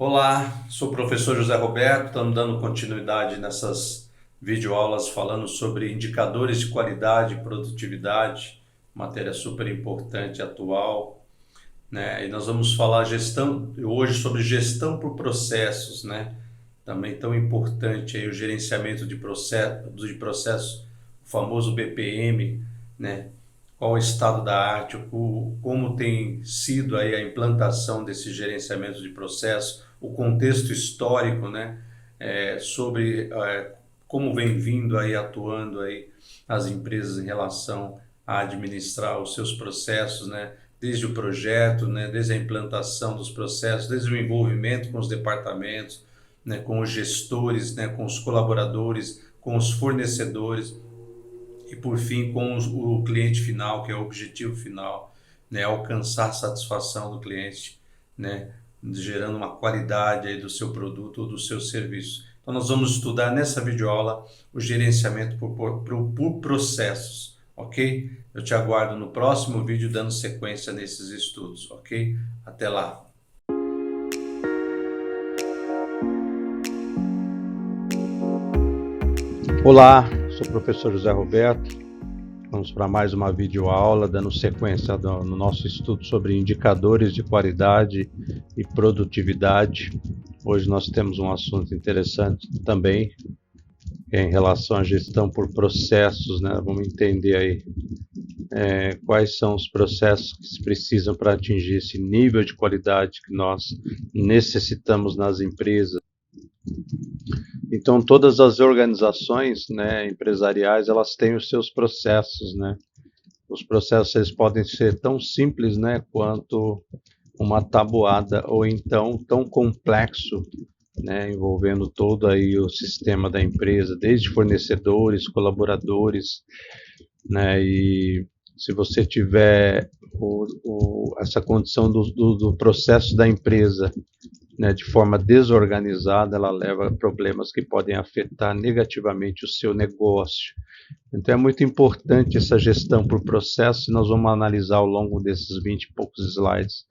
Olá, sou o professor José Roberto, estamos dando continuidade nessas videoaulas falando sobre indicadores de qualidade e produtividade, matéria super importante e atual, né? E nós vamos falar hoje sobre gestão por processos, né? Também tão importante aí o gerenciamento de processos, o famoso BPM, né? Qual o estado da arte, como tem sido aí a implantação desse gerenciamento de processo, o contexto histórico, né? Sobre como vem vindo aí atuando aí as empresas em relação a administrar os seus processos, né? Desde o projeto, né? Desde a implantação dos processos, desde o envolvimento com os departamentos, né? Com os gestores, né? Com os colaboradores, com os fornecedores e por fim com o cliente final, que é o objetivo final, né, alcançar a satisfação do cliente, né, gerando uma qualidade aí do seu produto ou do seu serviço. Então nós vamos estudar nessa videoaula o gerenciamento por processos, ok? Eu te aguardo no próximo vídeo dando sequência nesses estudos, ok? Até lá! Olá, sou o professor José Roberto. Vamos para mais uma videoaula, dando sequência no nosso estudo sobre indicadores de qualidade e produtividade. Hoje nós temos um assunto interessante também, que é em relação à gestão por processos, né? Vamos entender aí quais são os processos que se precisam para atingir esse nível de qualidade que nós necessitamos nas empresas. Então, todas as organizações, né, empresariais, elas têm os seus processos, né? Os processos eles podem ser tão simples, né, quanto uma tabuada, ou então tão complexo, né, envolvendo todo aí o sistema da empresa, desde fornecedores, colaboradores, né, e se você tiver essa condição do processo da empresa, né, de forma desorganizada, ela leva a problemas que podem afetar negativamente o seu negócio. Então é muito importante essa gestão por processo, e nós vamos analisar ao longo desses 20 e poucos slides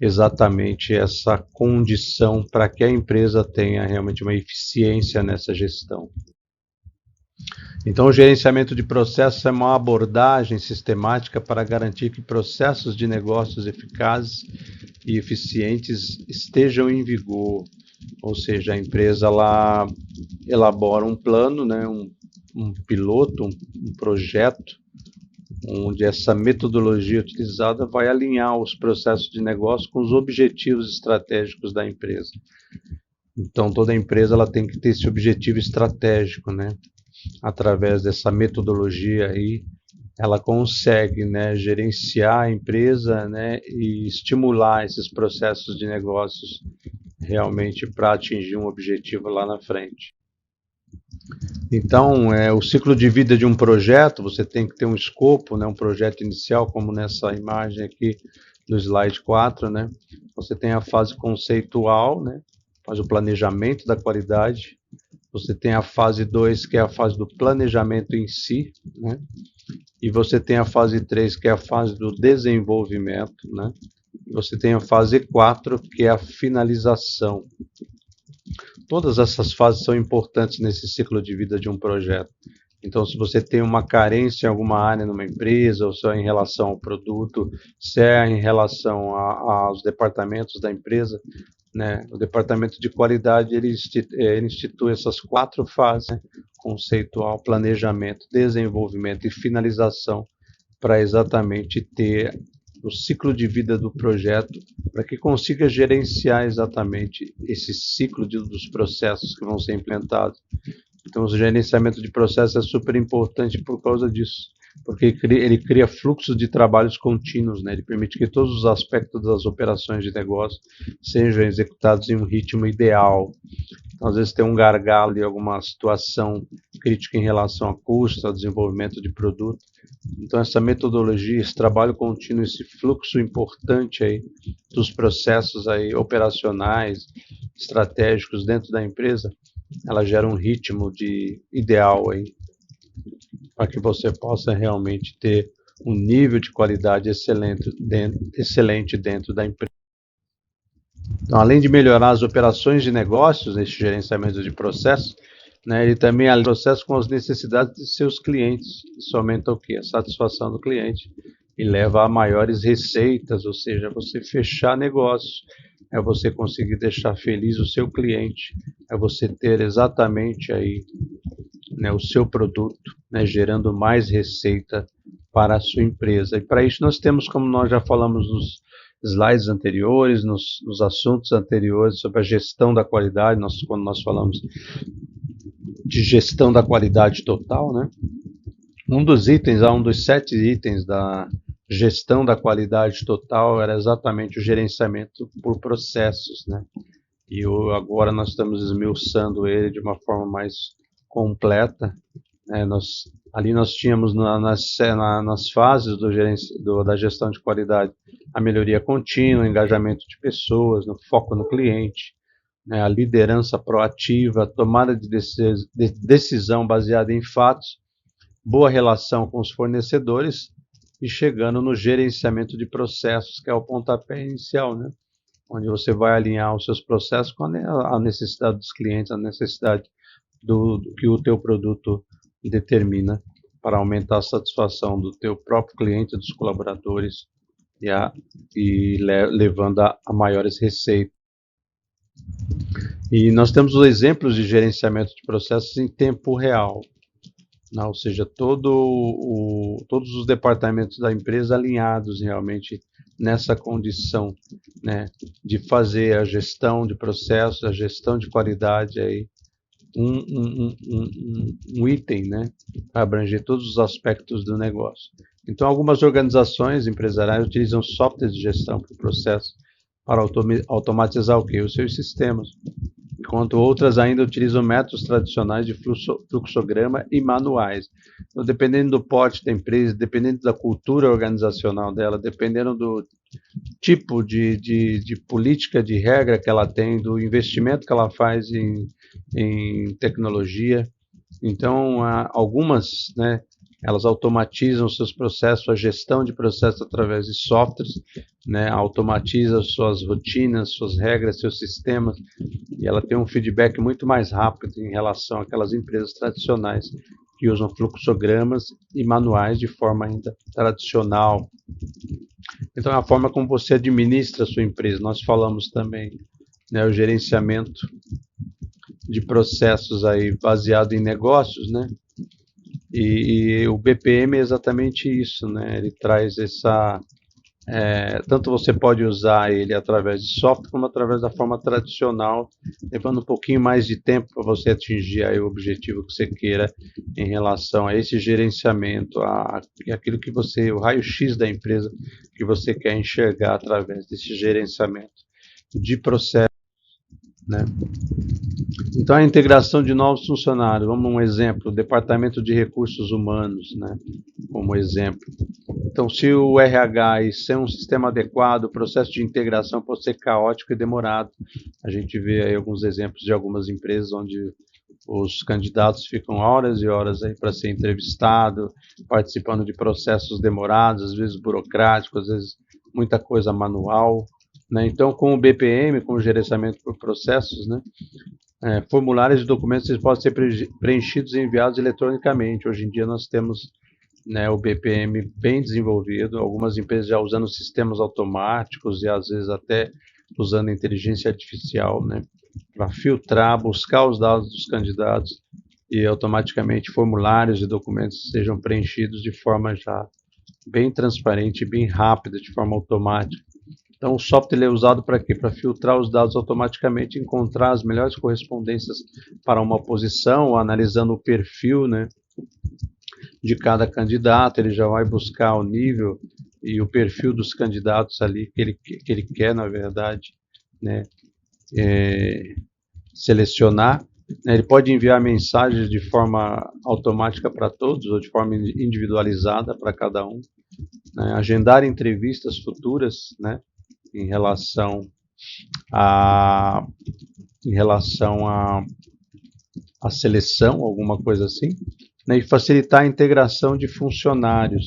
exatamente essa condição para que a empresa tenha realmente uma eficiência nessa gestão. Então, o gerenciamento de processos é uma abordagem sistemática para garantir que processos de negócios eficazes e eficientes estejam em vigor. Ou seja, a empresa ela elabora um plano, né, um piloto, um projeto, onde essa metodologia utilizada vai alinhar os processos de negócio com os objetivos estratégicos da empresa. Então, toda empresa ela tem que ter esse objetivo estratégico, né? Através dessa metodologia aí, ela consegue, né, gerenciar a empresa, né, e estimular esses processos de negócios realmente para atingir um objetivo lá na frente. Então, o ciclo de vida de um projeto, você tem que ter um escopo, né, um projeto inicial, como nessa imagem aqui do slide 4, né? Você tem a fase conceitual, né, faz o planejamento da qualidade. Você tem a fase 2, que é a fase do planejamento em si, né? E você tem a fase 3, que é a fase do desenvolvimento, né? E você tem a fase 4, que é a finalização. Todas essas fases são importantes nesse ciclo de vida de um projeto. Então, se você tem uma carência em alguma área numa empresa, ou se é em relação ao produto, se é em relação aos departamentos da empresa, né, o departamento de qualidade ele institui essas 4 fases, né, conceitual, planejamento, desenvolvimento e finalização, para exatamente ter o ciclo de vida do projeto, para que consiga gerenciar exatamente esse ciclo dos processos que vão ser implementados. Então, o gerenciamento de processos é super importante por causa disso, porque ele cria fluxos de trabalhos contínuos, né? Ele permite que todos os aspectos das operações de negócio sejam executados em um ritmo ideal. Então, às vezes tem um gargalo em alguma situação crítica em relação a custo, ao desenvolvimento de produto. Então, essa metodologia, esse trabalho contínuo, esse fluxo importante aí dos processos aí operacionais, estratégicos dentro da empresa, ela gera um ritmo ideal aí, para que você possa realmente ter um nível de qualidade excelente dentro da empresa. Então, além de melhorar as operações de negócios nesse gerenciamento de processos, né, ele também alinha o processo com as necessidades de seus clientes. Isso aumenta o quê? A satisfação do cliente e leva a maiores receitas, ou seja, você fechar negócios, é você conseguir deixar feliz o seu cliente, é você ter exatamente aí, né, o seu produto, né, gerando mais receita para a sua empresa. E para isso nós temos, como nós já falamos nos slides anteriores, nos assuntos anteriores sobre a gestão da qualidade, quando nós falamos de gestão da qualidade total, né? Um dos 7 itens da gestão da qualidade total era exatamente o gerenciamento por processos, né? E agora nós estamos esmiuçando ele de uma forma mais completa. Né? Ali nós tínhamos nas fases da gestão de qualidade a melhoria contínua, engajamento de pessoas, no foco no cliente, né? A liderança proativa, a tomada de decisão baseada em fatos, boa relação com os fornecedores e chegando no gerenciamento de processos, que é o pontapé inicial, né? Onde você vai alinhar os seus processos com a necessidade dos clientes, a necessidade do que o teu produto determina para aumentar a satisfação do teu próprio cliente, dos colaboradores levando a maiores receitas. E nós temos os exemplos de gerenciamento de processos em tempo real, né? Ou seja, todos os departamentos da empresa alinhados realmente nessa condição, né, de fazer a gestão de processos, a gestão de qualidade aí, um item, né, para abranger todos os aspectos do negócio. Então, algumas organizações empresariais utilizam softwares de gestão para o processo para automatizar o quê? Os seus sistemas, enquanto outras ainda utilizam métodos tradicionais de fluxograma e manuais. Então, dependendo do porte da empresa, dependendo da cultura organizacional dela, dependendo do tipo de política, de regra que ela tem, do investimento que ela faz em tecnologia. Então, algumas, né, elas automatizam seus processos, a gestão de processos através de softwares, né, automatiza suas rotinas, suas regras, seus sistemas, e ela tem um feedback muito mais rápido em relação àquelas empresas tradicionais que usam fluxogramas e manuais de forma ainda tradicional. Então, é a forma como você administra a sua empresa. Nós falamos também, né, o gerenciamento de processos aí baseado em negócios, né? E o BPM é exatamente isso, né? Ele traz tanto você pode usar ele através de software como através da forma tradicional, levando um pouquinho mais de tempo para você atingir aí o objetivo que você queira em relação a esse gerenciamento, aquilo que o raio-x da empresa que você quer enxergar através desse gerenciamento de processo, né? Então, a integração de novos funcionários, vamos um exemplo, o Departamento de Recursos Humanos, né, como exemplo. Então, se o RH ser um sistema adequado, o processo de integração pode ser caótico e demorado. A gente vê aí alguns exemplos de algumas empresas onde os candidatos ficam horas e horas aí para ser entrevistado, participando de processos demorados, às vezes burocráticos, às vezes muita coisa manual, né? Então, com o BPM, com o gerenciamento por processos, né, formulários de documentos eles podem ser preenchidos e enviados eletronicamente. Hoje em dia nós temos, né, o BPM bem desenvolvido, algumas empresas já usando sistemas automáticos e às vezes até usando inteligência artificial, né, para filtrar, buscar os dados dos candidatos e automaticamente formulários e documentos sejam preenchidos de forma já bem transparente, bem rápida, de forma automática. Então, o software é usado para quê? Para filtrar os dados automaticamente, encontrar as melhores correspondências para uma posição, analisando o perfil, né, de cada candidato. Ele já vai buscar o nível e o perfil dos candidatos ali que ele quer, na verdade, né, selecionar. Ele pode enviar mensagens de forma automática para todos ou de forma individualizada para cada um, né, agendar entrevistas futuras, né, em relação a seleção, alguma coisa assim, né, e facilitar a integração de funcionários,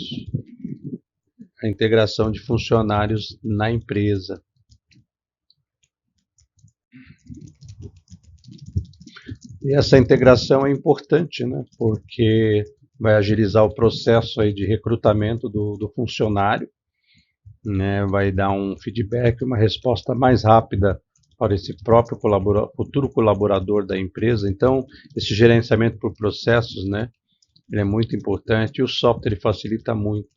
na empresa. E essa integração é importante, né? Porque vai agilizar o processo aí de recrutamento do funcionário, né? Vai dar um feedback, uma resposta mais rápida para esse próprio futuro colaborador da empresa. Então, esse gerenciamento por processos, né? Ele é muito importante e o software ele facilita muito.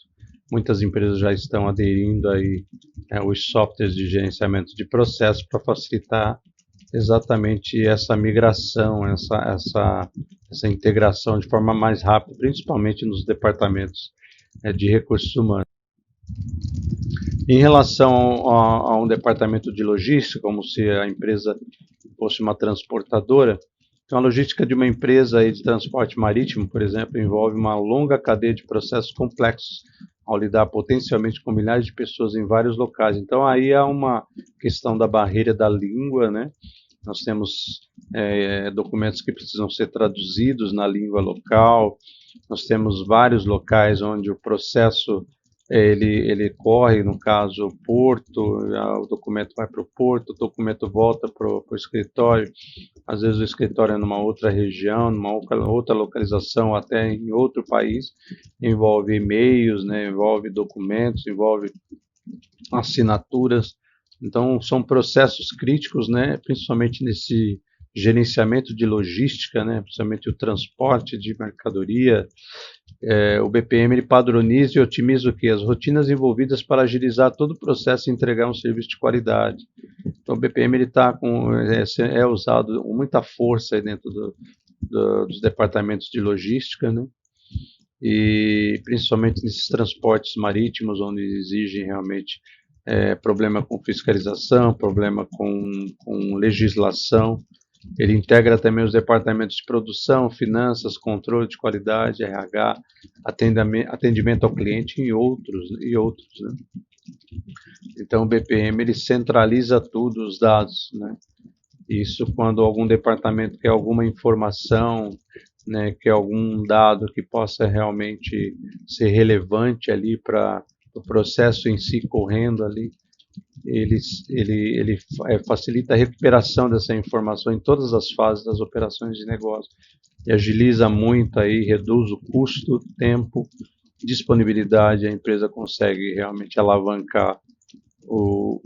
Muitas empresas já estão aderindo aí os softwares de gerenciamento de processos para facilitar exatamente essa migração, essa integração de forma mais rápida, principalmente nos departamentos de recursos humanos. Em relação a um departamento de logística, como se a empresa fosse uma transportadora, então a logística de uma empresa aí de transporte marítimo, por exemplo, envolve uma longa cadeia de processos complexos, ao lidar potencialmente com milhares de pessoas em vários locais. Então aí há uma questão da barreira da língua, né? Nós temos documentos que precisam ser traduzidos na língua local, nós temos vários locais onde o processo ele corre, no caso, o porto, o documento vai para o porto, o documento volta para o escritório, às vezes o escritório é numa outra região, numa outra localização, até em outro país, envolve e-mails, né, envolve documentos, envolve assinaturas, então são processos críticos, né, principalmente nesse gerenciamento de logística, né, principalmente o transporte de mercadoria. O BPM ele padroniza e otimiza o quê? As rotinas envolvidas para agilizar todo o processo e entregar um serviço de qualidade. Então o BPM ele é usado com muita força aí dentro dos departamentos de logística, né? E principalmente nesses transportes marítimos, onde exigem realmente problema com fiscalização, problema com legislação. Ele integra também os departamentos de produção, finanças, controle de qualidade, RH, atendimento ao cliente e outros, né? Então o BPM ele centraliza tudo, os dados, né? Isso quando algum departamento quer alguma informação, né, quer algum dado que possa realmente ser relevante ali para o processo em si correndo ali, ele facilita a recuperação dessa informação em todas as fases das operações de negócio e agiliza muito aí, reduz o custo, tempo, disponibilidade, a empresa consegue realmente alavancar o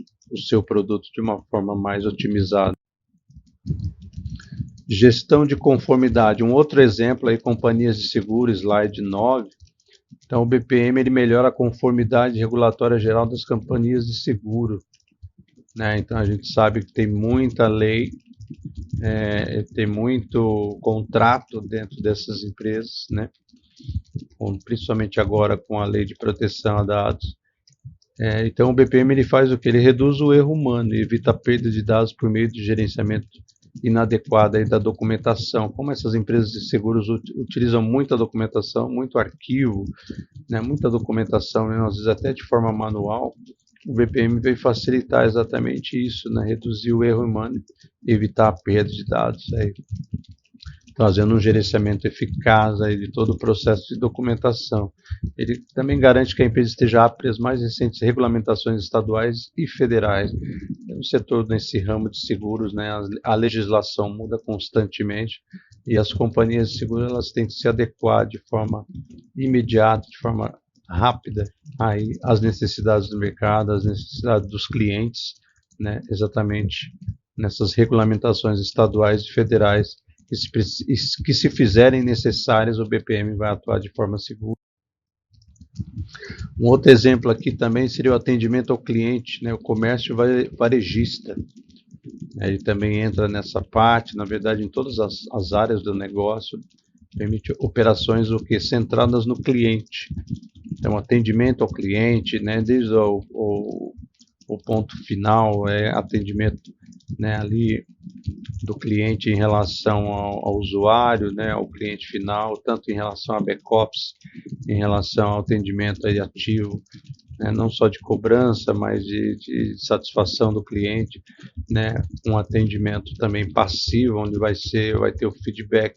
seu produto de uma forma mais otimizada. Gestão de conformidade, um outro exemplo aí, companhias de seguro, slide 9. Então o BPM ele melhora a conformidade regulatória geral das companhias de seguro, né? Então a gente sabe que tem muita lei, tem muito contrato dentro dessas empresas, né? Principalmente agora com a lei de proteção a dados. Então o BPM ele faz o que? Ele reduz o erro humano e evita a perda de dados por meio de gerenciamento inadequado aí da documentação. Como essas empresas de seguros utilizam muita documentação, muito arquivo, né, muita documentação, né, às vezes até de forma manual, o BPM veio facilitar exatamente isso, né, reduzir o erro humano e evitar a perda de dados, aí, trazendo um gerenciamento eficaz aí de todo o processo de documentação. Ele também garante que a empresa esteja apta às mais recentes regulamentações estaduais e federais. No setor, nesse ramo de seguros, né, a legislação muda constantemente e as companhias de seguros elas têm que se adequar de forma imediata, de forma rápida aí às necessidades do mercado, às necessidades dos clientes, né, exatamente nessas regulamentações estaduais e federais que se fizerem necessárias, o BPM vai atuar de forma segura. Um outro exemplo aqui também seria o atendimento ao cliente, né, o comércio varejista. Ele também entra nessa parte, na verdade, em todas as áreas do negócio, permite operações centradas no cliente. Então, atendimento ao cliente, né, desde o ponto final, atendimento, né, ali do cliente em relação ao usuário, né, ao cliente final, tanto em relação a backups, em relação ao atendimento aí ativo, né, não só de cobrança, mas de satisfação do cliente, né, um atendimento também passivo, onde vai ter o feedback,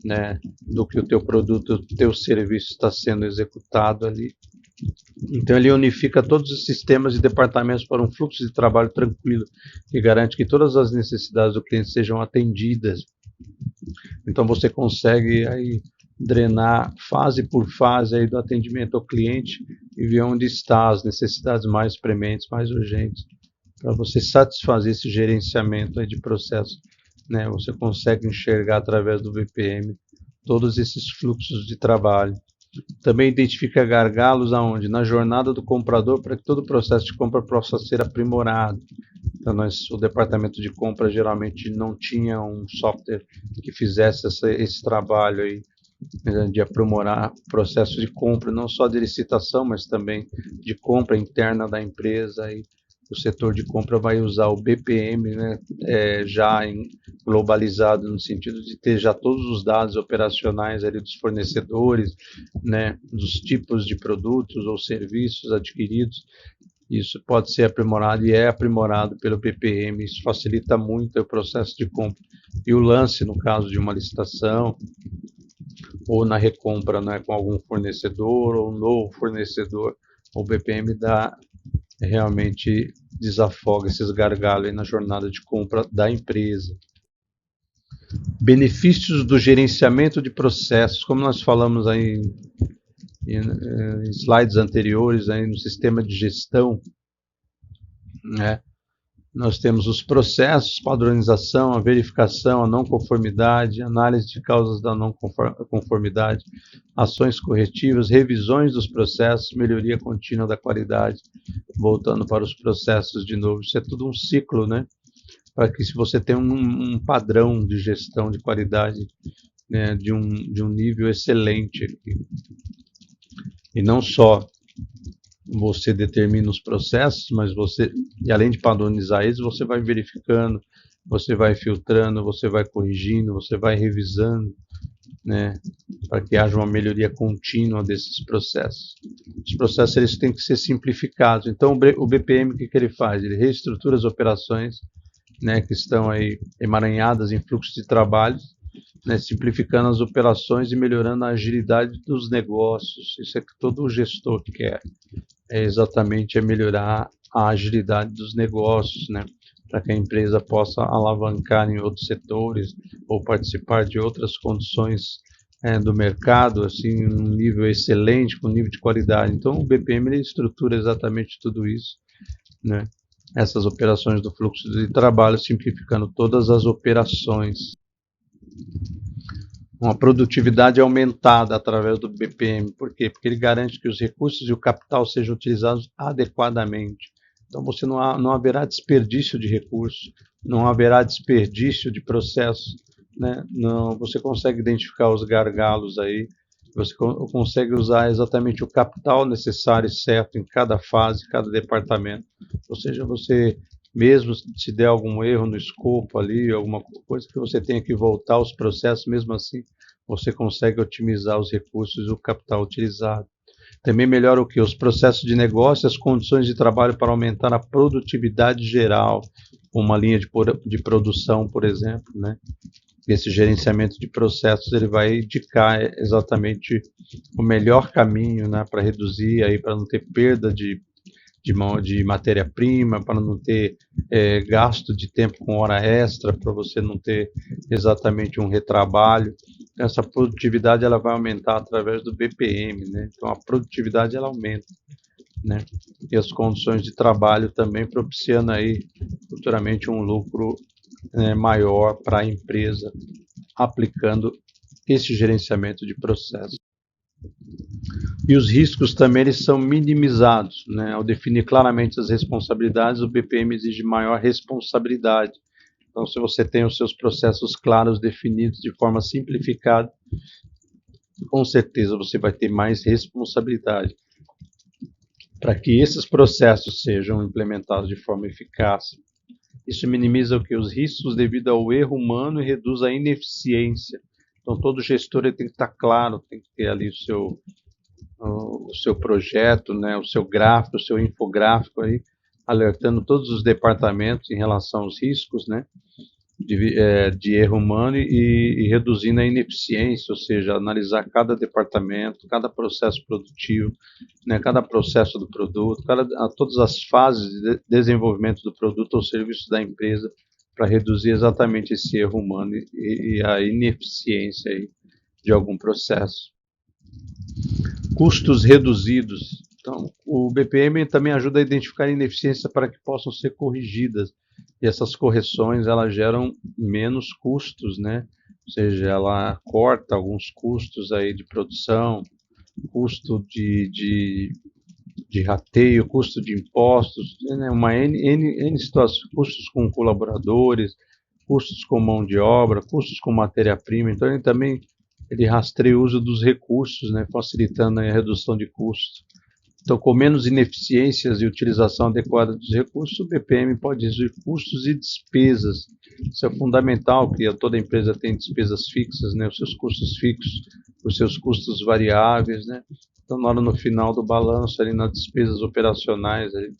né, do que o teu produto, o teu serviço está sendo executado ali. Então ele unifica todos os sistemas e departamentos para um fluxo de trabalho tranquilo, que garante que todas as necessidades do cliente sejam atendidas Então você consegue aí drenar fase por fase aí do atendimento ao cliente e ver onde está as necessidades mais prementes, mais urgentes, para você satisfazer esse gerenciamento aí de processo, né? Você consegue enxergar através do BPM todos esses fluxos de trabalho. Também identifica gargalos aonde? Na jornada do comprador, para que todo o processo de compra possa ser aprimorado. Então, o departamento de compra geralmente não tinha um software que fizesse esse trabalho aí, né, de aprimorar o processo de compra, não só de licitação, mas também de compra interna da empresa. E o setor de compra vai usar o BPM, né, globalizado, no sentido de ter já todos os dados operacionais ali dos fornecedores, né, dos tipos de produtos ou serviços adquiridos. Isso pode ser aprimorado e é aprimorado pelo BPM. Isso facilita muito o processo de compra. E o lance, no caso de uma licitação, ou na recompra, né, com algum fornecedor ou um novo fornecedor, o BPM realmente desafoga esses gargalos aí na jornada de compra da empresa. Benefícios do gerenciamento de processos, como nós falamos aí em slides anteriores aí no sistema de gestão, né? Nós temos os processos, padronização, a verificação, a não conformidade, análise de causas da não conformidade, ações corretivas, revisões dos processos, melhoria contínua da qualidade, voltando para os processos de novo. Isso é tudo um ciclo, né? Para que se você tem um padrão de gestão de qualidade, né, de um nível excelente aqui. E não só você determina os processos, mas e além de padronizar eles, você vai verificando, você vai filtrando, você vai corrigindo, você vai revisando, né, para que haja uma melhoria contínua desses processos. Os processos eles têm que ser simplificados. Então o BPM, o que ele faz? Ele reestrutura as operações, né, que estão aí emaranhadas em fluxos de trabalho, né, simplificando as operações e melhorando a agilidade dos negócios. Isso é que todo gestor quer. É exatamente melhorar a agilidade dos negócios, né, para que a empresa possa alavancar em outros setores ou participar de outras condições do mercado, assim, num nível excelente, com nível de qualidade. Então, o BPM ele estrutura exatamente tudo isso, né, essas operações do fluxo de trabalho, simplificando todas as operações. Uma produtividade aumentada através do BPM. Por quê? Porque ele garante que os recursos e o capital sejam utilizados adequadamente. Então, não haverá desperdício de recursos, não haverá desperdício de processo, né? Não, você consegue identificar os gargalos aí, você consegue usar exatamente o capital necessário e certo em cada fase, cada departamento. Ou seja, você, mesmo se der algum erro no escopo ali, alguma coisa que você tenha que voltar aos processos, mesmo assim, você consegue otimizar os recursos e o capital utilizado. Também melhora o que? Os processos de negócio, as condições de trabalho para aumentar a produtividade geral, uma linha de produção, por exemplo, né? Esse gerenciamento de processos ele vai indicar exatamente o melhor caminho, né, para reduzir, aí, para não ter perda de matéria-prima, para não ter gasto de tempo com hora extra, para você não ter exatamente um retrabalho. Essa produtividade ela vai aumentar através do BPM, né? Então a produtividade ela aumenta, né? E as condições de trabalho também propiciando aí futuramente um lucro maior para a empresa, aplicando esse gerenciamento de processo. E os riscos também eles são minimizados, né? Ao definir claramente as responsabilidades, o BPM exige maior responsabilidade. Então, se você tem os seus processos claros, definidos de forma simplificada, com certeza você vai ter mais responsabilidade para que esses processos sejam implementados de forma eficaz. Isso minimiza o que? Os riscos devido ao erro humano e reduz a ineficiência. Então, todo gestor ele tem que estar claro, tem que ter ali o seu projeto, né, o seu gráfico, o seu infográfico aí, alertando todos os departamentos em relação aos riscos, né, de erro humano e reduzindo a ineficiência, ou seja, analisar cada departamento, cada processo produtivo, né, cada processo do produto, todas as fases de desenvolvimento do produto ou serviço da empresa, para reduzir exatamente esse erro humano e a ineficiência aí de algum processo. Custos reduzidos. Então, o BPM também ajuda a identificar ineficiências para que possam ser corrigidas. E essas correções, elas geram menos custos, né? Ou seja, ela corta alguns custos aí de produção, custo de rateio, custo de impostos, né? Uma N situações, custos com colaboradores, custos com mão de obra, custos com matéria-prima. Então, ele rastreia o uso dos recursos, né? Facilitando a redução de custos. Então, com menos ineficiências e utilização adequada dos recursos, o BPM pode reduzir custos e despesas. Isso é fundamental, porque toda empresa tem despesas fixas, né? Os seus custos fixos, os seus custos variáveis, né? Então, no final do balanço, ali nas despesas operacionais, ali,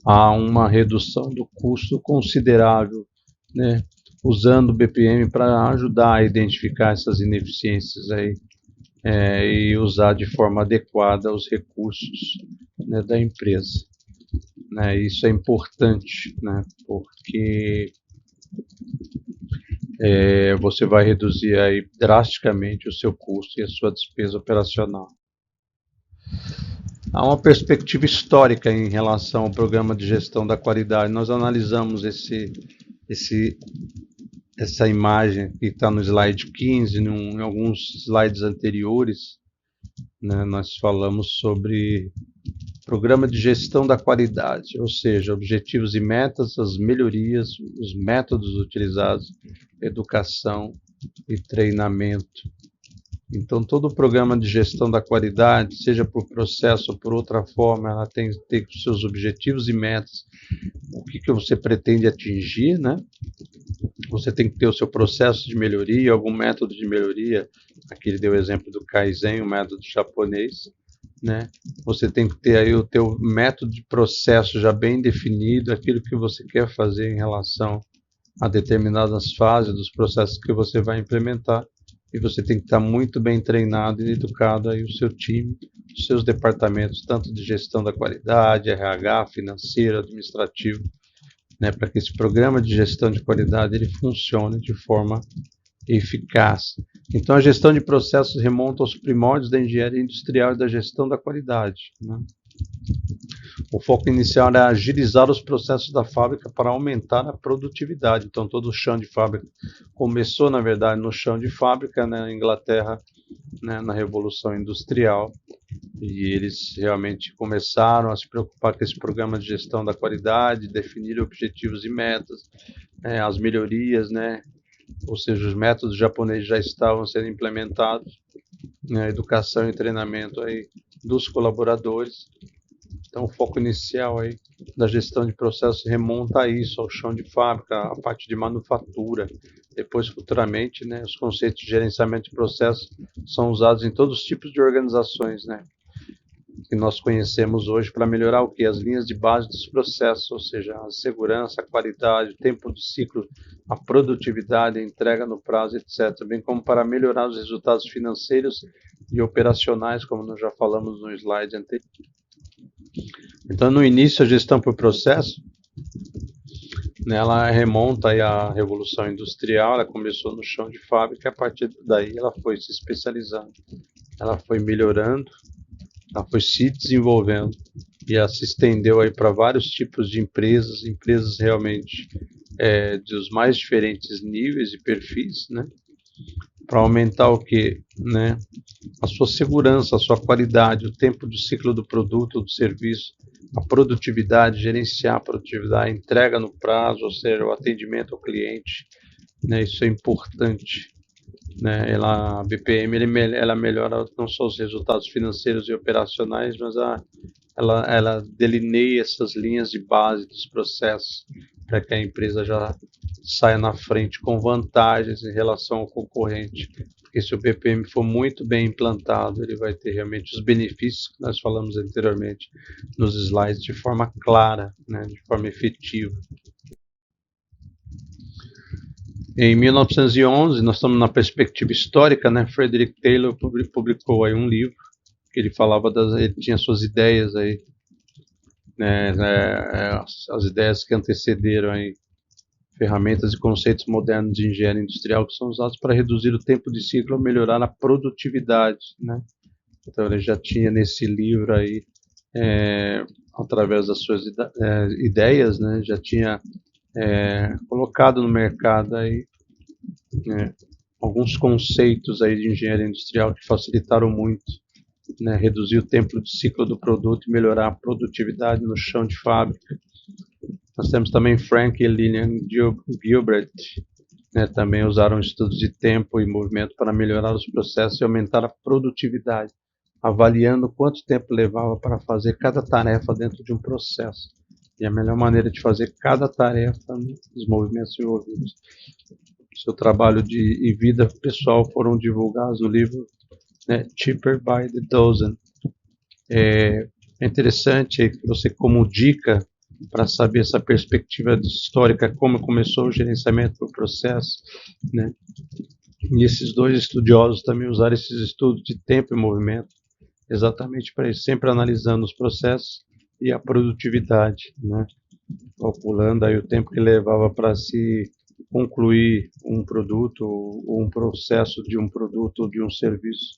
há uma redução do custo considerável, né? Usando o BPM para ajudar a identificar essas ineficiências aí, e usar de forma adequada os recursos, né, da empresa. Né? Isso é importante, né, porque você vai reduzir aí drasticamente o seu custo e a sua despesa operacional. Há uma perspectiva histórica em relação ao programa de gestão da qualidade. Nós analisamos essa imagem que está no slide 15, em alguns slides anteriores, né, nós falamos sobre programa de gestão da qualidade, ou seja, objetivos e metas, as melhorias, os métodos utilizados, educação e treinamento. Então, todo o programa de gestão da qualidade, seja por processo ou por outra forma, ela tem que ter os seus objetivos e metas, o que você pretende atingir, né? Você tem que ter o seu processo de melhoria, algum método de melhoria. Aqui ele deu o exemplo do Kaizen, o método japonês, né? Você tem que ter aí o teu método de processo já bem definido, aquilo que você quer fazer em relação a determinadas fases dos processos que você vai implementar. E você tem que estar muito bem treinado e educado aí o seu time, os seus departamentos, tanto de gestão da qualidade, RH, financeiro, administrativo, né, para que esse programa de gestão de qualidade ele funcione de forma eficaz. Então, a gestão de processos remonta aos primórdios da engenharia industrial e da gestão da qualidade, né? O foco inicial era agilizar os processos da fábrica para aumentar a produtividade. Então, todo o chão de fábrica começou, na verdade, no chão de fábrica, né, na Inglaterra, né, na Revolução Industrial. E eles realmente começaram a se preocupar com esse programa de gestão da qualidade, definir objetivos e metas, as melhorias, né, ou seja, os métodos japoneses já estavam sendo implementados, né, educação e treinamento aí dos colaboradores. Então, o foco inicial aí da gestão de processos remonta a isso, ao chão de fábrica, a parte de manufatura. Depois, futuramente, né, os conceitos de gerenciamento de processos são usados em todos os tipos de organizações, né, que nós conhecemos hoje para melhorar o que? As linhas de base dos processos, ou seja, a segurança, a qualidade, o tempo do ciclo, a produtividade, a entrega no prazo, etc., bem como para melhorar os resultados financeiros e operacionais, como nós já falamos no slide anterior. Então, no início, a gestão por processo, né, ela remonta aí à Revolução Industrial, ela começou no chão de fábrica, e a partir daí ela foi se especializando, ela foi melhorando, ela foi se desenvolvendo e ela se estendeu aí para vários tipos de empresas, empresas realmente dos mais diferentes níveis e perfis, né, para aumentar o que, né, a sua segurança, a sua qualidade, o tempo do ciclo do produto ou do serviço, a produtividade, gerenciar a produtividade, a entrega no prazo, ou seja, o atendimento ao cliente, né, isso é importante, né, a BPM ela melhora não só os resultados financeiros e operacionais, mas ela delineia essas linhas de base dos processos para que a empresa já saia na frente com vantagens em relação ao concorrente. Porque se o BPM for muito bem implantado, ele vai ter realmente os benefícios que nós falamos anteriormente nos slides de forma clara, né, de forma efetiva. Em 1911, nós estamos na perspectiva histórica, né, Frederick Taylor publicou aí um livro que ele falava ele tinha suas ideias aí, né, as ideias que antecederam aí ferramentas e conceitos modernos de engenharia industrial que são usados para reduzir o tempo de ciclo ou melhorar a produtividade, né? Então ele já tinha nesse livro aí, através das suas ideias, né, já tinha colocado no mercado aí, alguns conceitos aí de engenharia industrial que facilitaram muito, né, reduzir o tempo de ciclo do produto e melhorar a produtividade no chão de fábrica. Nós temos também Frank e Lillian Gilbert, né, também usaram estudos de tempo e movimento para melhorar os processos e aumentar a produtividade, avaliando quanto tempo levava para fazer cada tarefa dentro de um processo. E a melhor maneira de fazer cada tarefa, né, os movimentos envolvidos. Seu trabalho e vida pessoal foram divulgados no livro, né, Cheaper by the Dozen. É interessante que você, como dica para saber essa perspectiva histórica, como começou o gerenciamento do processo, né? E esses dois estudiosos também usaram esses estudos de tempo e movimento, exatamente para isso, sempre analisando os processos e a produtividade, né? Calculando aí o tempo que levava para se concluir um produto ou um processo de um produto ou de um serviço,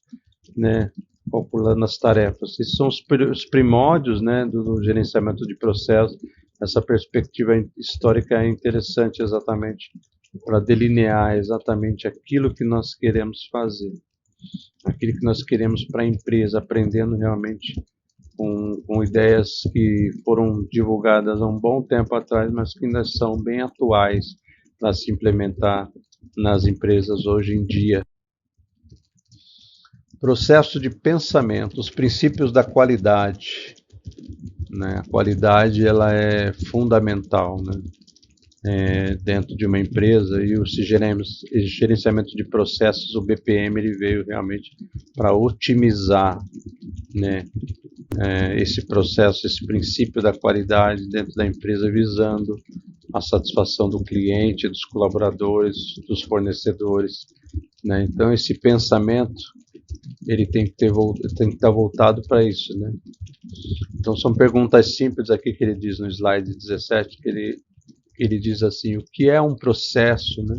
né? Calculando as tarefas. Esses são os primórdios, né, do gerenciamento de processos. Essa perspectiva histórica é interessante exatamente para delinear exatamente aquilo que nós queremos fazer, aquilo que nós queremos para a empresa, aprendendo realmente com ideias que foram divulgadas há um bom tempo atrás, mas que ainda são bem atuais para se implementar nas empresas hoje em dia. Processo de pensamento, os princípios da qualidade, né? A qualidade ela é fundamental, né? Dentro de uma empresa, e o gerenciamento de processos, o BPM, ele veio realmente para otimizar, né, esse processo, esse princípio da qualidade dentro da empresa, visando a satisfação do cliente, dos colaboradores, dos fornecedores, né? Então esse pensamento ele tem que estar voltado para isso, né? Então são perguntas simples aqui que ele diz no slide 17, que ele diz assim: o que é um processo, né?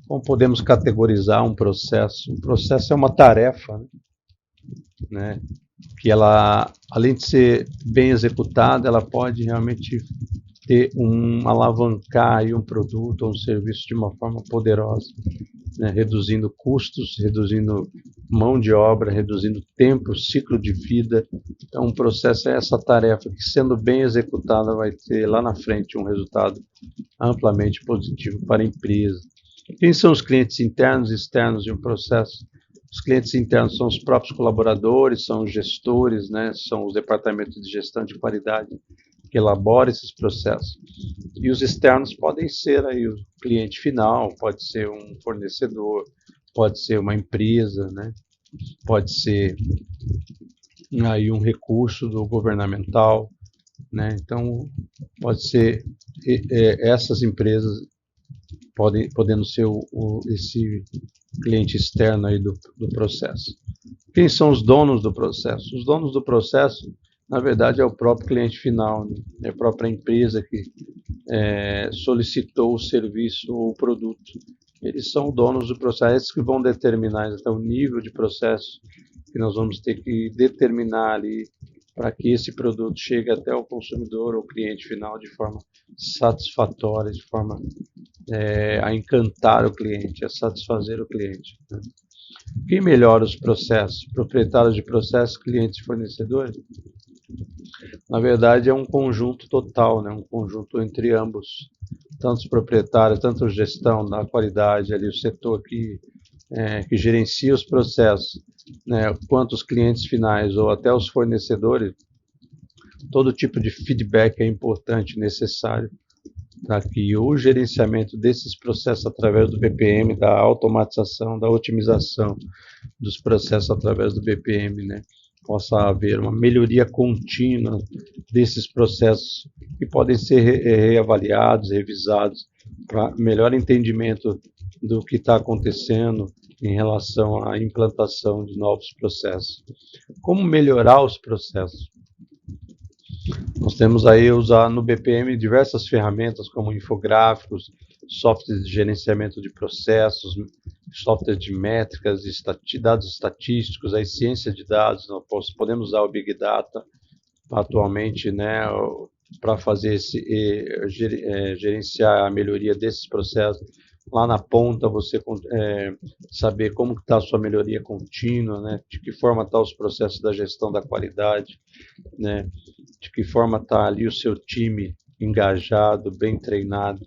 Como podemos categorizar um processo? Um processo é uma tarefa, né? Que ela, além de ser bem executada, ela pode realmente ter alavancar aí um produto ou um serviço de uma forma poderosa, né? Reduzindo custos, reduzindo mão de obra, reduzindo tempo, ciclo de vida. Então, um processo é essa tarefa que, sendo bem executada, vai ter lá na frente um resultado amplamente positivo para a empresa. Quem são os clientes internos e externos de um processo? Os clientes internos são os próprios colaboradores, são os gestores, né? São os departamentos de gestão de qualidade que elaboram esses processos. E os externos podem ser aí o cliente final, pode ser um fornecedor, pode ser uma empresa, né? Pode ser aí um recurso do governamental, né? Então pode ser essas empresas podendo ser esse cliente externo aí do processo. Quem são os donos do processo? Os donos do processo, na verdade, é o próprio cliente final, né? É a própria empresa que solicitou o serviço ou o produto. Eles são donos do processo, esses que vão determinar então, o nível de processo que nós vamos ter que determinar ali para que esse produto chegue até o consumidor ou cliente final de forma satisfatória, de forma a encantar o cliente, a satisfazer o cliente, né? Quem melhora os processos? Proprietários de processos, clientes e fornecedores? Na verdade, é um conjunto total, né? Um conjunto entre ambos, tanto os proprietários, tanto a gestão da qualidade, ali, o setor que gerencia os processos, né? Quanto os clientes finais ou até os fornecedores. Todo tipo de feedback é importante, necessário, para que o gerenciamento desses processos através do BPM, da automatização, da otimização dos processos através do BPM, né, possa haver uma melhoria contínua desses processos que podem ser reavaliados, revisados, para melhor entendimento do que está acontecendo em relação à implantação de novos processos. Como melhorar os processos? Nós temos aí usar no BPM diversas ferramentas como infográficos, softwares de gerenciamento de processos, software de métricas, dados estatísticos, aí ciência de dados. Nós podemos usar o Big Data atualmente, né, para fazer gerenciar a melhoria desses processos. Lá na ponta você saber como está a sua melhoria contínua, né, de que forma estão os processos da gestão da qualidade, né, de que forma está ali o seu time engajado, bem treinado,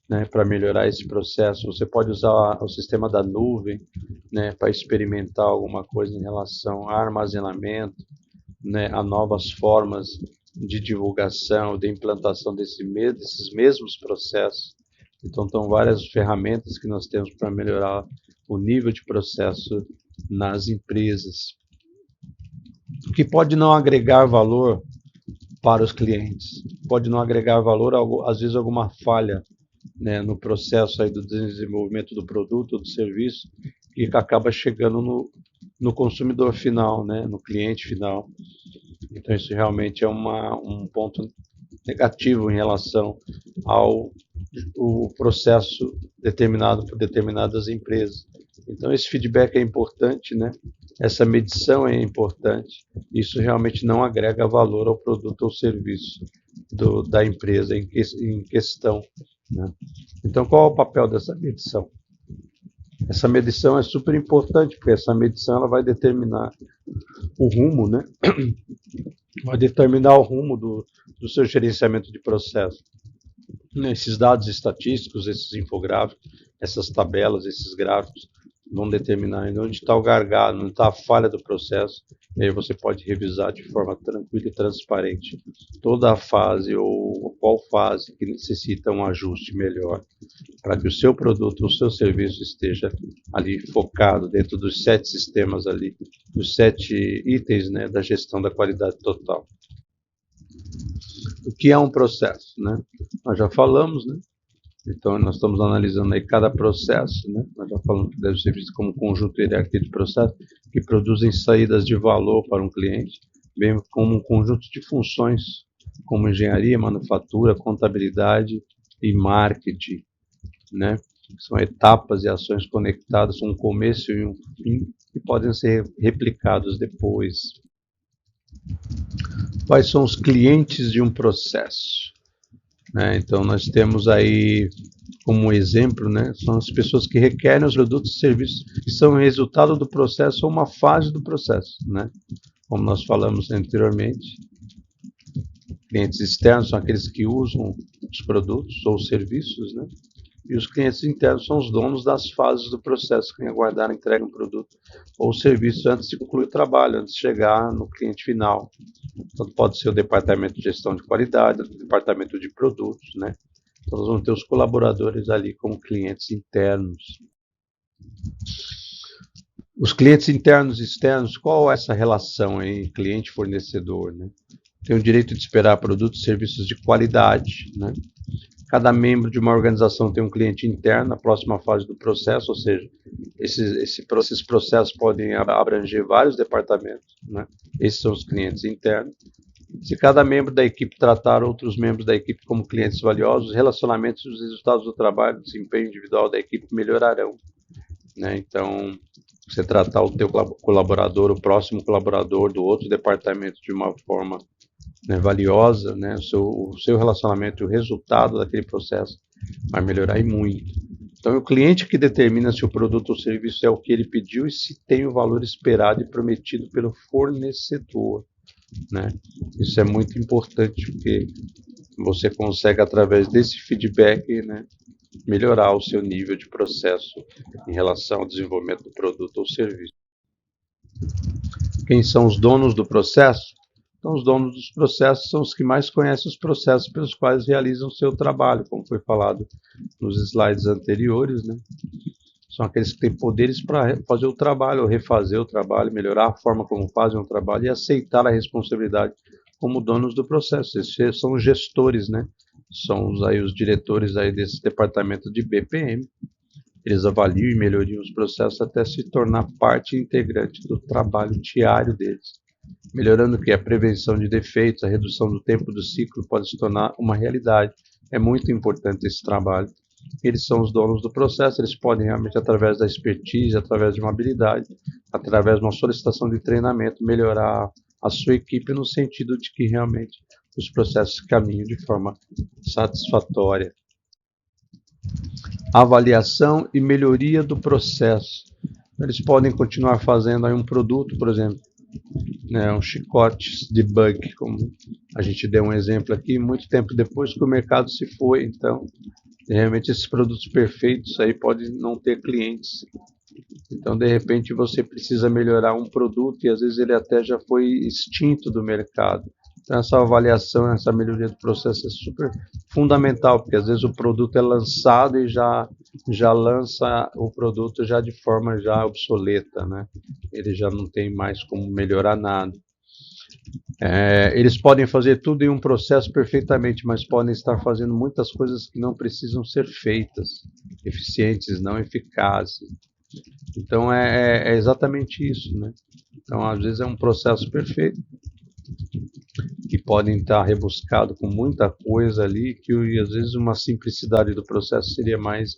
né, para melhorar esse processo. Você pode usar o sistema da nuvem, né, para experimentar alguma coisa em relação a armazenamento, né, a novas formas de divulgação, de implantação desses mesmos processos. Então, são várias ferramentas que nós temos para melhorar o nível de processo nas empresas, que pode não agregar valor para os clientes, pode não agregar valor, às vezes alguma falha, né, no processo aí do desenvolvimento do produto ou do serviço, que acaba chegando no consumidor final, né, no cliente final. Então isso realmente é um ponto negativo em relação ao o processo determinado por determinadas empresas. Então esse feedback é importante, né? Essa medição é importante. Isso realmente não agrega valor ao produto ou serviço da empresa em questão, né? Então qual é o papel dessa medição? Essa medição é super importante, porque essa medição ela vai determinar o rumo, né? Vai determinar o rumo do seu gerenciamento de processo. Esses dados estatísticos, esses infográficos, essas tabelas, esses gráficos vão determinar onde está o gargalo, onde está a falha do processo, e aí você pode revisar de forma tranquila e transparente toda a fase ou qual fase que necessita um ajuste melhor, para que o seu produto ou o seu serviço esteja ali focado dentro dos 7 sistemas ali, dos 7 itens, né, da gestão da qualidade total. O que é um processo, né? Nós já falamos, né? Então, nós estamos analisando aí cada processo, né? Nós já falamos que deve ser visto como um conjunto hierárquico de processos que produzem saídas de valor para um cliente, bem como um conjunto de funções, como engenharia, manufatura, contabilidade e marketing, né? São etapas e ações conectadas, um começo e um fim, que podem ser replicados depois. Quais são os clientes de um processo? Né? Então, nós temos aí como exemplo, né, são as pessoas que requerem os produtos e serviços que são resultado do processo ou uma fase do processo, né? Como nós falamos anteriormente, clientes externos são aqueles que usam os produtos ou serviços, né? E os clientes internos são os donos das fases do processo, que aguardar a entrega de um produto ou serviço antes de concluir o trabalho, antes de chegar no cliente final. Então, pode ser o departamento de gestão de qualidade, o departamento de produtos, né? Então, nós vamos ter os colaboradores ali como clientes internos. Os clientes internos e externos, qual é essa relação aí, cliente-fornecedor, né? Tem o direito de esperar produtos e serviços de qualidade, né? Cada membro de uma organização tem um cliente interno na próxima fase do processo, ou seja, esses processos podem abranger vários departamentos, né? Esses são os clientes internos. Se cada membro da equipe tratar outros membros da equipe como clientes valiosos, os relacionamentos e os resultados do trabalho, o desempenho individual da equipe melhorarão, né? Então, você tratar o teu colaborador, o próximo colaborador do outro departamento de uma forma, né, valiosa, né, o seu relacionamento e o resultado daquele processo vai melhorar e muito. Então, é o cliente que determina se o produto ou serviço é o que ele pediu e se tem o valor esperado e prometido pelo fornecedor, né? Isso é muito importante, porque você consegue, através desse feedback, né, melhorar o seu nível de processo em relação ao desenvolvimento do produto ou serviço. Quem são os donos do processo? Então, os donos dos processos são os que mais conhecem os processos pelos quais realizam o seu trabalho, como foi falado nos slides anteriores, né? São aqueles que têm poderes para fazer o trabalho, refazer o trabalho, melhorar a forma como fazem o trabalho e aceitar a responsabilidade como donos do processo. Esses são os gestores, né? São os diretores aí desse departamento de BPM. Eles avaliam e melhoriam os processos até se tornar parte integrante do trabalho diário deles. melhorando o que? A prevenção de defeitos, a redução do tempo do ciclo pode se tornar uma realidade. É muito importante esse trabalho. Eles são os donos do processo, eles podem realmente, através da expertise, através de uma habilidade, através de uma solicitação de treinamento, melhorar a sua equipe no sentido de que realmente os processos caminhem de forma satisfatória. Avaliação e melhoria do processo. Eles podem continuar fazendo aí um produto, por exemplo, né, um chicote de bug, como a gente deu um exemplo aqui, muito tempo depois que o mercado se foi. Então, realmente esses produtos perfeitos aí podem não ter clientes. Então, de repente, você precisa melhorar um produto e às vezes ele até já foi extinto do mercado. Então, essa avaliação, essa melhoria do processo é super fundamental, porque às vezes o produto é lançado e já lança o produto já de forma já obsoleta, né? Ele já não tem mais como melhorar nada. Eles podem fazer tudo em um processo perfeitamente, mas podem estar fazendo muitas coisas que não precisam ser feitas, eficientes, não eficazes. Então é exatamente isso, né? Então às vezes é um processo perfeito que podem estar rebuscado com muita coisa ali, que às vezes uma simplicidade do processo seria mais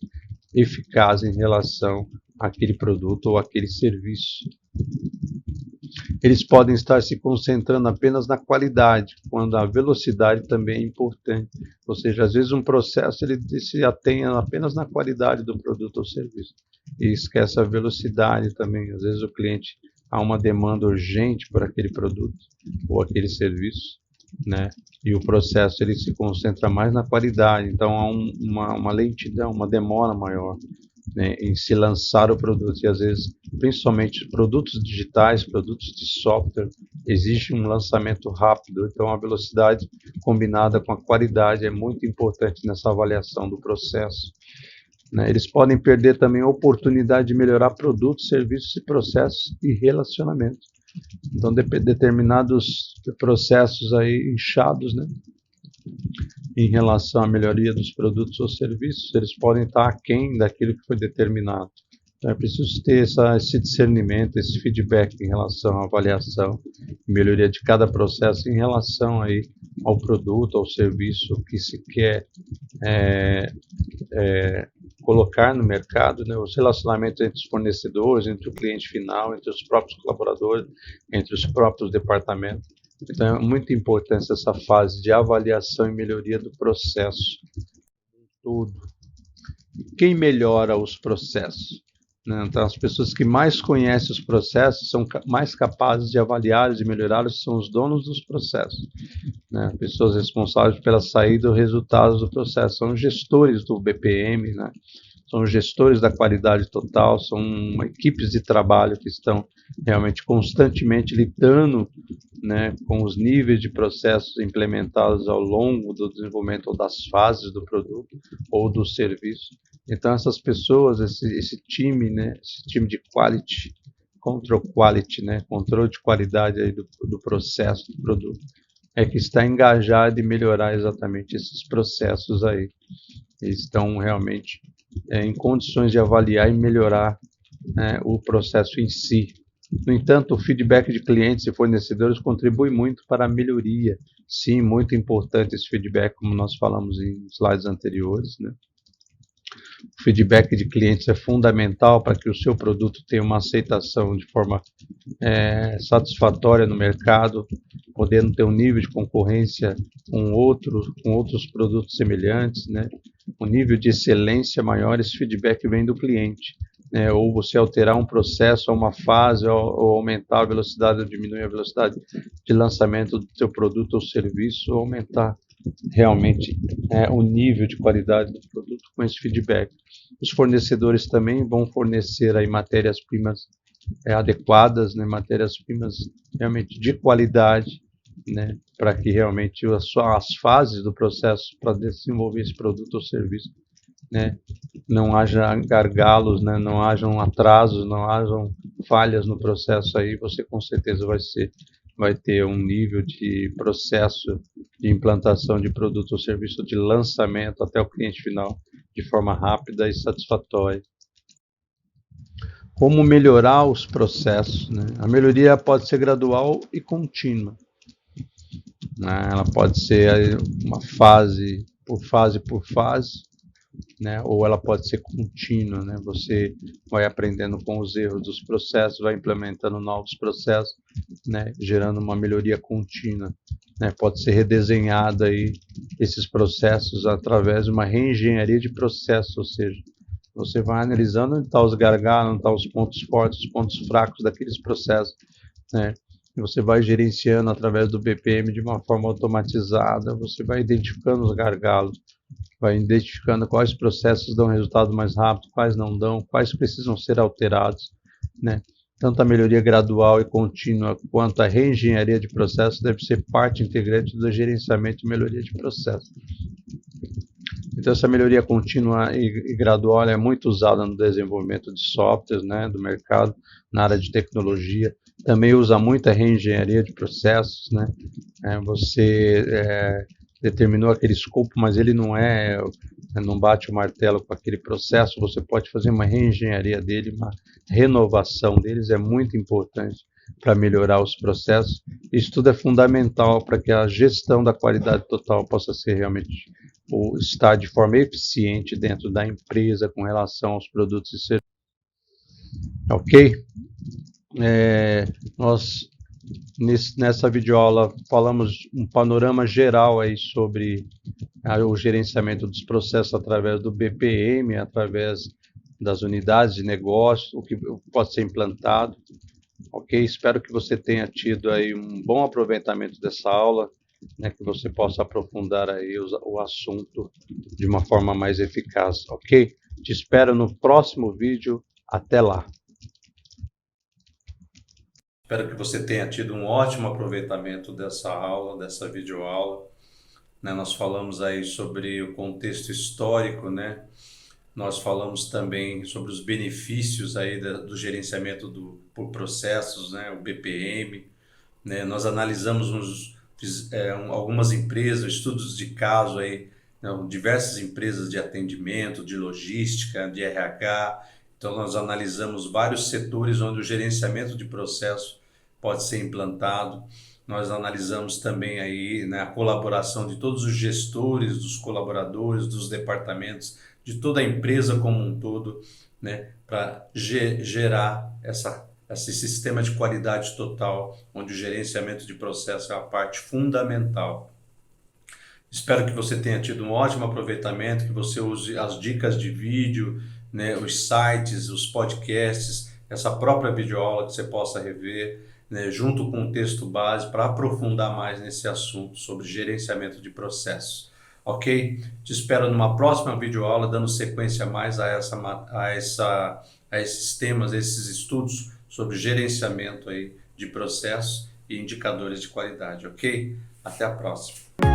eficaz em relação àquele produto ou àquele serviço. Eles podem estar se concentrando apenas na qualidade, quando a velocidade também é importante. Ou seja, às vezes um processo ele se atém apenas na qualidade do produto ou serviço e esquece a velocidade também. Às vezes o cliente há uma demanda urgente por aquele produto ou aquele serviço, né? E o processo ele se concentra mais na qualidade. Então há uma lentidão, uma demora maior, né, em se lançar o produto. E às vezes, principalmente produtos digitais, produtos de software, exige um lançamento rápido. Então a velocidade combinada com a qualidade é muito importante nessa avaliação do processo, né? Eles podem perder também a oportunidade de melhorar produtos, serviços e processos e relacionamentos. Então determinados processos aí inchados, né, em relação à melhoria dos produtos ou serviços, eles podem estar aquém daquilo que foi determinado. Então é preciso ter esse discernimento, esse feedback em relação à avaliação e melhoria de cada processo em relação aí ao produto, ao serviço que se quer colocar no mercado, né, os relacionamentos entre os fornecedores, entre o cliente final, entre os próprios colaboradores, entre os próprios departamentos. Então é muito importante essa fase de avaliação e melhoria do processo. Tudo. Quem melhora os processos? Então as pessoas que mais conhecem os processos são mais capazes de avaliá-los e melhorá-los, são os donos dos processos, né? Pessoas responsáveis pela saída ou resultados do processo, são gestores do BPM, né? São gestores da qualidade total, são equipes de trabalho que estão realmente constantemente lidando, né, com os níveis de processos implementados ao longo do desenvolvimento ou das fases do produto ou do serviço. Então essas pessoas, esse time, né, esse time de quality, control quality, né, controle de qualidade aí do processo do produto, é que está engajado em melhorar exatamente esses processos aí. Eles estão realmente em condições de avaliar e melhorar, né, o processo em si. No entanto, o feedback de clientes e fornecedores contribui muito para a melhoria. Sim, muito importante esse feedback, como nós falamos em slides anteriores, né? O feedback de clientes é fundamental para que o seu produto tenha uma aceitação de forma satisfatória no mercado, podendo ter um nível de concorrência com outros produtos semelhantes, né? Um nível de excelência maior. Esse feedback vem do cliente, né? Ou você alterar um processo, ou uma fase, ou aumentar a velocidade, ou diminuir a velocidade de lançamento do seu produto ou serviço, ou aumentar realmente o nível de qualidade do produto com esse feedback. Os fornecedores também vão fornecer aí matérias-primas adequadas, né, matérias-primas realmente de qualidade, né, para que realmente as fases do processo para desenvolver esse produto ou serviço, né, não haja gargalos, né, não hajam atrasos, não hajam falhas no processo. Aí você com certeza vai ter um nível de processo de implantação de produto ou serviço, de lançamento até o cliente final de forma rápida e satisfatória. como melhorar os processos, né? A melhoria pode ser gradual e contínua, né? Ela pode ser uma fase por fase, né? Ou ela pode ser contínua, né? Você vai aprendendo com os erros dos processos, vai implementando novos processos, né? Gerando uma melhoria contínua, né? Pode ser redesenhado aí esses processos através de uma reengenharia de processos, ou seja, você vai analisando onde estão os gargalos, onde estão os pontos fortes, os pontos fracos daqueles processos, né? E você vai gerenciando através do BPM de uma forma automatizada, você vai identificando os gargalos, vai identificando quais processos dão resultado mais rápido, quais não dão, quais precisam ser alterados, né? Tanto a melhoria gradual e contínua quanto a reengenharia de processos deve ser parte integrante do gerenciamento e melhoria de processos. Então, essa melhoria contínua e gradual é muito usada no desenvolvimento de softwares, né, do mercado, na área de tecnologia. Também usa muito a reengenharia de processos, né? Você determinou aquele escopo, mas ele não bate o martelo com aquele processo. Você pode fazer uma reengenharia dele, uma renovação deles, é muito importante para melhorar os processos. Isso tudo é fundamental para que a gestão da qualidade total possa ser realmente ou estar de forma eficiente dentro da empresa com relação aos produtos e serviços. Ok? Nós nessa videoaula falamos um panorama geral aí sobre o gerenciamento dos processos através do BPM, através das unidades de negócio, o que pode ser implantado. Ok? Espero que você tenha tido aí um bom aproveitamento dessa aula, né, que você possa aprofundar aí o assunto de uma forma mais eficaz, ok? Te espero no próximo vídeo. Até lá! Espero que você tenha tido um ótimo aproveitamento dessa aula, dessa videoaula, né? Nós falamos aí sobre o contexto histórico, né? Nós falamos também sobre os benefícios aí do gerenciamento por processos, né? O BPM, né? Nós analisamos algumas empresas, estudos de caso aí, né? Diversas empresas de atendimento, de logística, de RH. Então nós analisamos vários setores onde o gerenciamento de processo pode ser implantado. Nós analisamos também aí, né, a colaboração de todos os gestores, dos colaboradores, dos departamentos, de toda a empresa como um todo, né, para gerar esse sistema de qualidade total, onde o gerenciamento de processo é a parte fundamental. Espero que você tenha tido um ótimo aproveitamento, que você use as dicas de vídeo, né, os sites, os podcasts, essa própria videoaula que você possa rever, né, junto com o texto base para aprofundar mais nesse assunto sobre gerenciamento de processos. Ok? Te espero numa próxima videoaula, dando sequência mais a esses temas, a esses estudos sobre gerenciamento aí de processos e indicadores de qualidade. Ok? Até a próxima.